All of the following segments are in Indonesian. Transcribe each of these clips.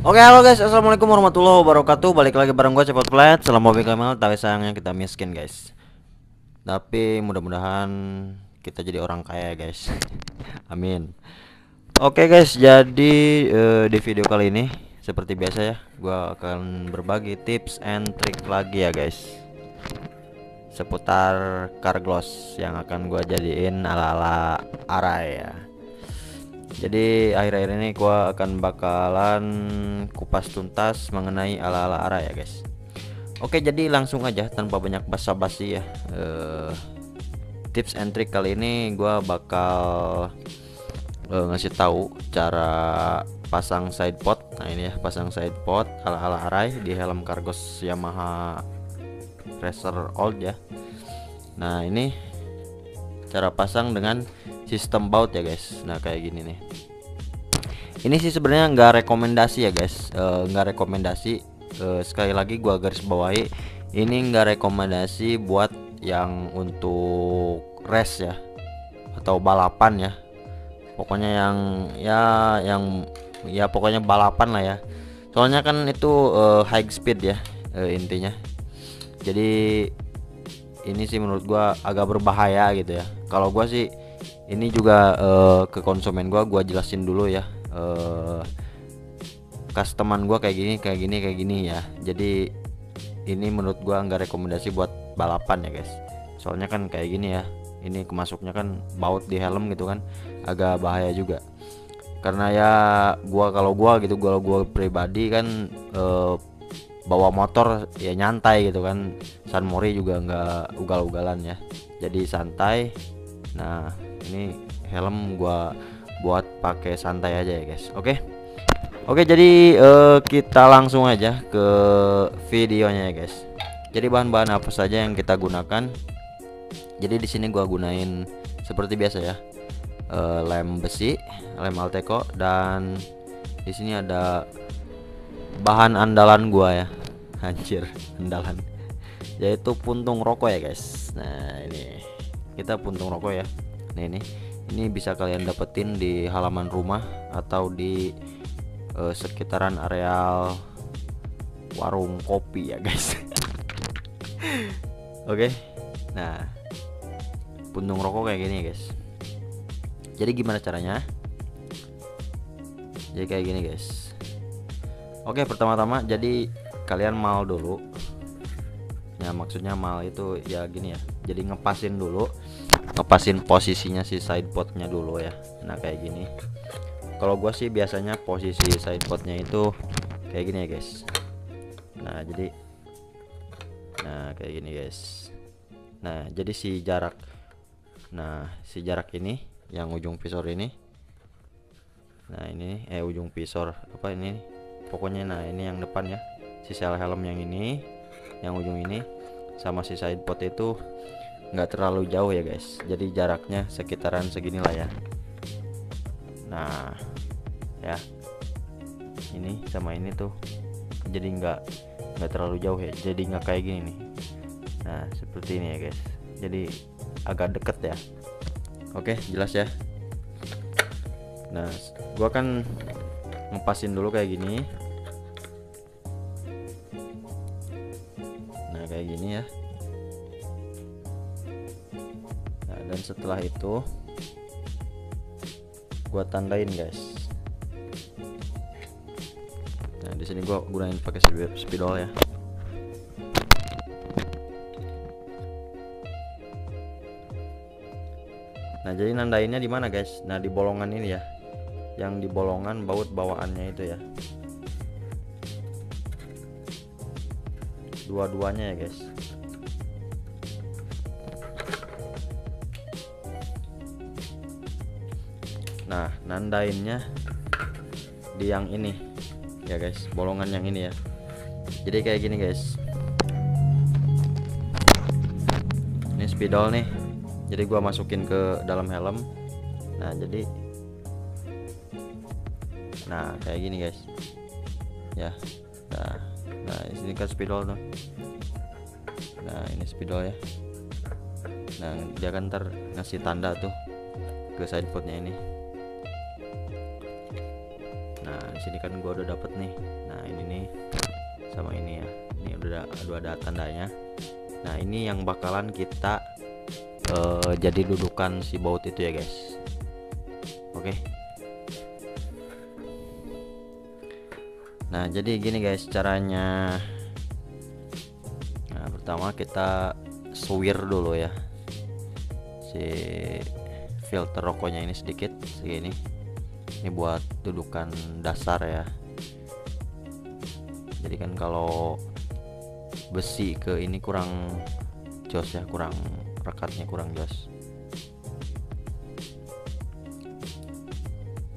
Oke, halo guys, assalamualaikum warahmatullahi wabarakatuh. Balik lagi bareng gue Cepot Plat. Salam hobi Kemal, tapi sayangnya kita miskin guys. Tapi mudah-mudahan kita jadi orang kaya guys. Amin. Oke guys, jadi di video kali ini seperti biasa ya, gue akan berbagi tips and trick lagi ya guys, seputar car gloss yang akan gue jadiin ala-ala Arai ya. Jadi akhir-akhir ini gua akan bakalan kupas tuntas mengenai ala-ala Ara ya guys. Oke, jadi langsung aja tanpa banyak basa-basi ya. Tips and trick kali ini gua bakal ngasih tahu cara pasang side pod. Nah ini ya, pasang side pod ala-ala Arai di helm Cargos Yamaha Racer Old ya. Nah ini cara pasang dengan sistem baut ya guys. Nah kayak gini nih. Ini sih sebenarnya nggak rekomendasi ya guys, nggak rekomendasi. Sekali lagi gua garis bawahi, ini nggak rekomendasi buat yang untuk race ya atau balapan ya. Pokoknya yang pokoknya balapan lah ya. Soalnya kan itu high speed ya, intinya. Jadi ini sih menurut gua agak berbahaya gitu ya. Kalau gua sih ini juga ke konsumen gua jelasin dulu ya, customer gua kayak gini ya. Jadi ini menurut gua nggak rekomendasi buat balapan ya guys. Soalnya kan kayak gini ya, ini kemasuknya kan baut di helm gitu kan, agak bahaya juga. Karena ya kalau gua pribadi kan bawa motor ya nyantai gitu kan. San Mori juga nggak ugal-ugalan ya, jadi santai. Nah ini helm gua buat pakai santai aja ya guys. Oke, jadi kita langsung aja ke videonya ya guys. Jadi bahan-bahan apa saja yang kita gunakan. Jadi di sini gua gunain seperti biasa ya, lem besi, lem Alteco, dan di sini ada bahan andalan gua ya. Anjir, andalan, yaitu puntung rokok ya guys. Nah ini kita puntung rokok ya. Nah ini bisa kalian dapetin di halaman rumah atau di sekitaran areal warung kopi ya guys. Oke, nah puntung rokok kayak gini ya guys. Jadi gimana caranya? Jadi kayak gini guys. Oke, pertama-tama jadi kalian mal dulu ya, maksudnya mal itu ya gini ya, jadi ngepasin posisinya si side podnya dulu ya. Nah kayak gini. Kalau gua sih biasanya posisi side podnya itu kayak gini ya guys. Nah jadi kayak gini guys. Nah jadi si jarak ini yang ujung visor ini, nah ini ujung visor apa ini pokoknya, nah ini yang depan ya, si sel helm yang ini, yang ujung ini sama si side pod itu nggak terlalu jauh ya guys. Jadi jaraknya sekitaran segini lah ya. Nah ya, ini sama ini tuh jadi nggak terlalu jauh ya, jadi nggak kayak gini nih. Nah seperti ini ya guys, jadi agak deket ya. Oke, jelas ya. Nah gua kan ngepasin dulu kayak gini. Nah kayak gini ya. Nah dan setelah itu gua tandain guys. Nah di sini gua gunain pakai spidol ya. Nah jadi nandainnya di mana guys? Nah di bolongan ini ya, yang di bolongan baut bawaannya itu ya, dua-duanya ya guys. Nah nandainnya di yang ini ya guys, bolongan yang ini ya. Jadi kayak gini guys, ini spidol nih, jadi gua masukin ke dalam helm. Nah jadi kayak gini guys ya. Nah ini kan spidol tuh. Nah ini spidol ya. Nah dia kan ntar ngasih tanda tuh ke side podnya ini. Nah sini kan gua udah dapet nih. Nah ini nih sama ini ya, ini udah ada tandanya. Nah ini yang bakalan kita jadi dudukan si baut itu ya guys. Oke. Nah jadi gini guys caranya. Nah pertama kita suwir dulu ya si filter rokoknya ini sedikit segini. Ini buat dudukan dasar ya. Jadi kan kalau besi ke ini kurang jos ya, kurang rekatnya kurang jos.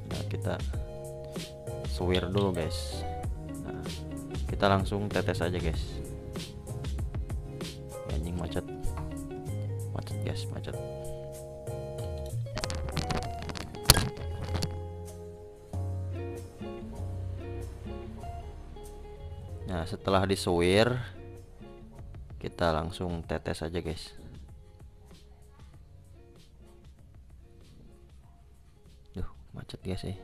Nah kita suwir dulu guys. Nah kita langsung tetes aja guys. Anjing macet guys, macet. Nah setelah disuwir kita langsung tetes aja guys. Duh macet guys sih.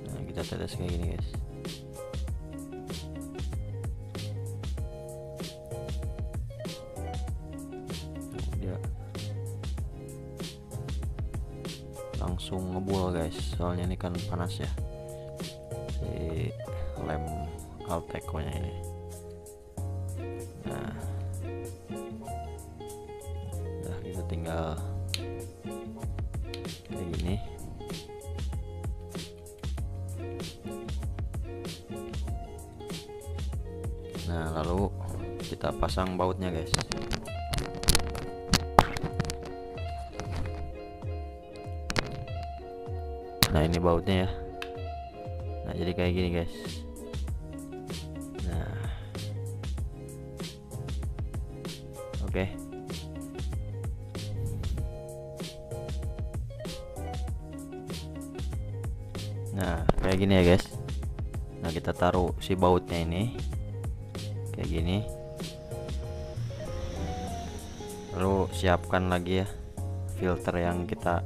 Nah kita tetes kayak gini guys. Langsung ngebul guys, soalnya ini kan panas ya si lem Alteco nya ini. Nah udah kita tinggal kayak gini. Nah lalu kita pasang bautnya guys. Nah ini bautnya ya. Nah jadi kayak gini guys. Nah oke. Nah kayak gini ya guys. Nah kita taruh si bautnya ini kayak gini. Lalu siapkan lagi ya filter yang kita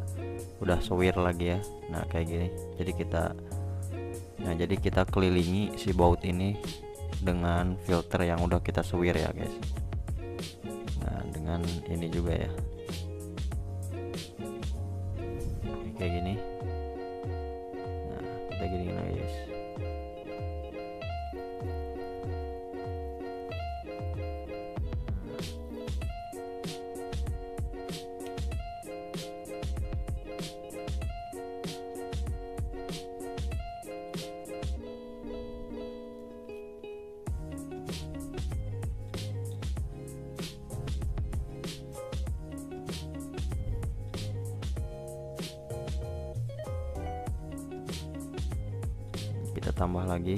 udah suwir lagi ya. Nah kayak gini. Jadi kita kelilingi si baut ini dengan filter yang udah kita suwir ya guys. Nah dengan ini juga ya kayak gini. Nah kita gini lagi guys. Kita tambah lagi,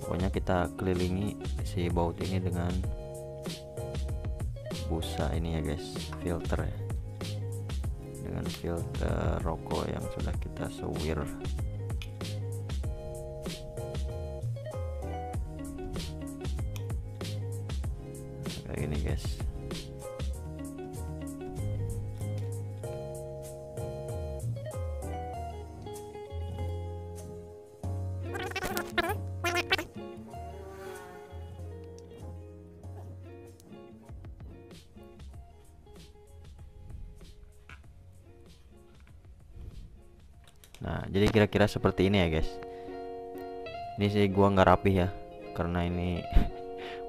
pokoknya kita kelilingi si baut ini dengan busa ini ya guys, filter ya, dengan filter rokok yang sudah kita suwir. Kayak gini guys. Nah jadi kira-kira seperti ini ya guys. Ini sih gua nggak rapih ya, karena ini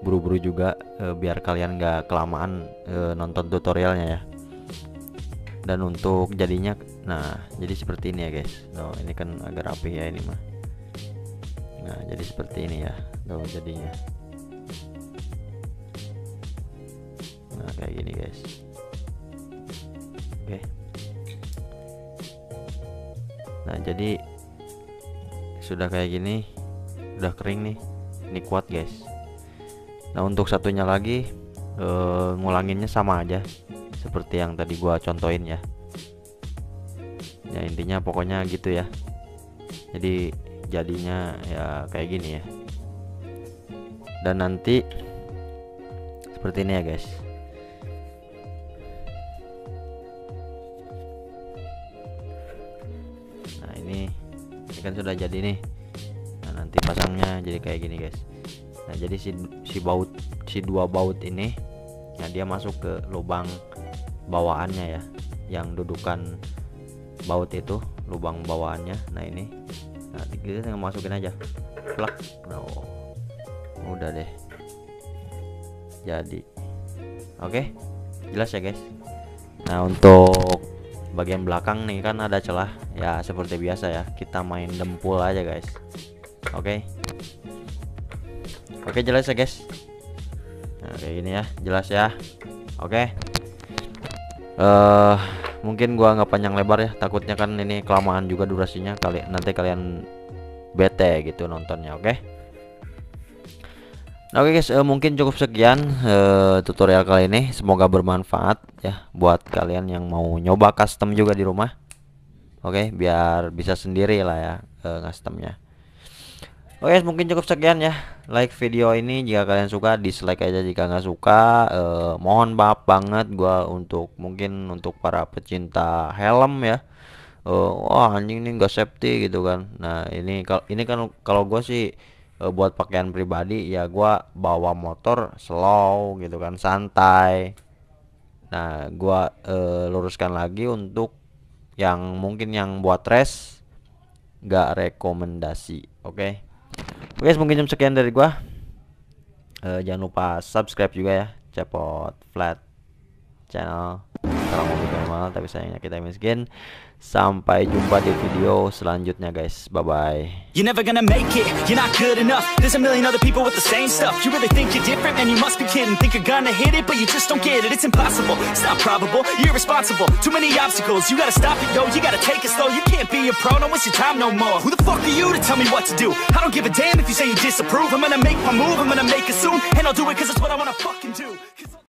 buru-buru juga, biar kalian nggak kelamaan nonton tutorialnya ya. Dan untuk jadinya, nah jadi seperti ini ya guys. Nah ini kan agak rapih ya ini mah. Nah jadi seperti ini ya tuh jadinya. Nah kayak gini guys. Oke. Nah jadi sudah kayak gini, udah kering nih, ini kuat guys. Nah untuk satunya lagi, ngulanginnya sama aja seperti yang tadi gua contohin ya. Ya intinya pokoknya gitu ya. Jadi jadinya ya kayak gini ya. dan nanti seperti ini ya guys. Nah ini kan sudah jadi nih. Nah nanti pasangnya jadi kayak gini guys. Nah jadi si dua baut ini, nah dia masuk ke lubang bawaannya ya, yang dudukan baut itu lubang bawaannya. Nah ini, nah kita tinggal masukin aja, plak. Nah udah deh jadi. Oke, jelas ya guys. Nah untuk bagian belakang nih kan ada celah ya, seperti biasa ya, kita main dempul aja guys. Oke, jelas ya guys. Nah kayak gini ya, jelas ya. Oke, mungkin gua nggak panjang lebar ya, takutnya kan ini kelamaan juga durasinya, nanti kalian bete gitu nontonnya. Oke guys, mungkin cukup sekian tutorial kali ini, semoga bermanfaat ya buat kalian yang mau nyoba custom juga di rumah. Oke, biar bisa sendiri lah ya customnya. Oke, mungkin cukup sekian ya. Like video ini jika kalian suka, dislike aja jika nggak suka. Mohon maaf banget gua mungkin untuk para pecinta helm ya. Wah anjing ini nggak safety gitu kan. Nah ini kan kalau gue sih buat pakaian pribadi ya, gua bawa motor slow gitu kan, santai. Nah gua luruskan lagi untuk yang mungkin yang buat race, nggak rekomendasi. Oke, mungkin sekian dari gua. Jangan lupa subscribe juga ya, Cepot Flat channel. Kalau mau normal tapi sayangnya kita miskin. Sampai jumpa di video selanjutnya guys, bye bye. You're never gonna make it, you're not good enough. There's a million other people with the same stuff. You really think you're different, man, you must be kidding. Think you're gonna hit it, but you just don't get it. It's impossible, it's not probable, you're irresponsible. Too many obstacles, you gotta stop it, yo. You gotta take it slow, you can't be a pro, don't waste your time no more. Who the fuck are you to tell me what to do? I don't give a damn if you say you disapprove. I'm gonna make my move, I'm gonna make it soon. And I'll do it cause it's what I wanna fucking do.